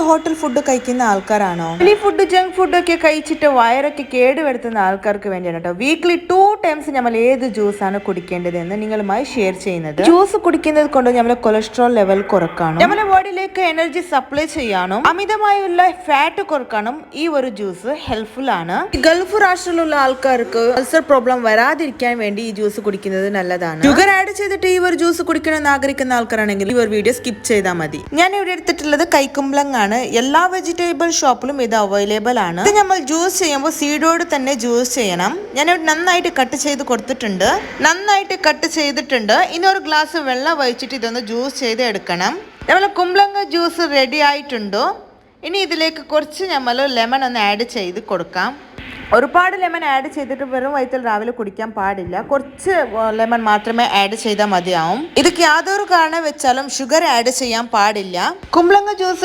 Hotel food കഴിക്കുന്ന ആൾക്കാരാണോ? ഈ food junk food ഒക്കെ കഴിച്ചിട്ട് വയറൊക്കെ കേടുവരുത്തുന്ന ആൾക്കാർക്ക് വേണ്ടിയാണ് കേട്ടോ വീക്ക്ലി 2 ടൈംസ് നമ്മൾ ഏത് ജ്യൂസാണ് കുടിക്കേണ്ടത് എന്ന് നിങ്ങളുമായി ഷെയർ ചെയ്യുന്നത്. ജ്യൂസ് കുടിക്കുന്നത് കൊണ്ട് നമ്മുടെ കൊളസ്ട്രോൾ ലെവൽ കുറക്കാനും നമ്മുടെ ബോഡിയിലേക്ക് എനർജി സപ്ലൈ ചെയ്യാനും അമിതമായുള്ള ഫാറ്റ് കുറക്കാനും ഈ ഒരു ജ്യൂസ് ഹെൽപ്ഫുൾ ആണ്. ഗൾഫ് രാഷ്ട്രത്തിലുള്ള ആൾക്കാർക്ക് അൾസർ പ്രോബ്ലം വരാതിരിക്കാൻ വേണ്ടി ഈ ജ്യൂസ് കുടിക്കുന്നത് നല്ലതാണ്. ഷുഗർ ആഡ് ചെയ്തിട്ട് ഈ ഒരു ജ്യൂസ് കുടിക്കണമെന്ന് ആഗ്രഹിക്കുന്ന ആൾക്കാരാണെങ്കിൽ ഈ ഒരു വീഡിയോ സ്കിപ്പ് ചെയ്താൽ മതി. ഞാൻ ഇവിടെ എടുത്തിട്ടുള്ളത് കൈക്കുമ്പളങ്ങ ആണ്. എല്ലാ വെജിറ്റബിൾ ഷോപ്പിലും ഇത് അവൈലബിൾ ആണ്. ഇത് നമ്മൾ ജ്യൂസ് ചെയ്യുമ്പോൾ സീഡോട് തന്നെ ജ്യൂസ് ചെയ്യണം. ഞാൻ ഇവിടെ നന്നായിട്ട് കട്ട് ചെയ്ത് കൊടുത്തിട്ടുണ്ട്. ഇനി ഒരു ഗ്ലാസ് വെള്ളം ഒഴിച്ചിട്ട് ഇതൊന്ന് ജ്യൂസ് ചെയ്ത് എടുക്കണം. നമ്മൾ കുമ്പളങ്ങ ജ്യൂസ് റെഡി ആയിട്ടുണ്ടോ? ഇനി ഇതിലേക്ക് കുറച്ച് നമ്മൾ ലെമൺ ഒന്ന് ആഡ് ചെയ്ത് കൊടുക്കാം. ഒരുപാട് ലെമൺ ആഡ് ചെയ്തിട്ട് വെറും വയറ്റിൽ രാവിലെ കുടിക്കാൻ പാടില്ല. കുറച്ച് ലെമൺ മാത്രമേ ആഡ് ചെയ്താൽ മതിയാവും. ഇതൊക്കെ യാതൊരു കാരണം വെച്ചാലും ഷുഗർ ആഡ് ചെയ്യാൻ പാടില്ല. കുമ്പളങ്ങ ജ്യൂസ്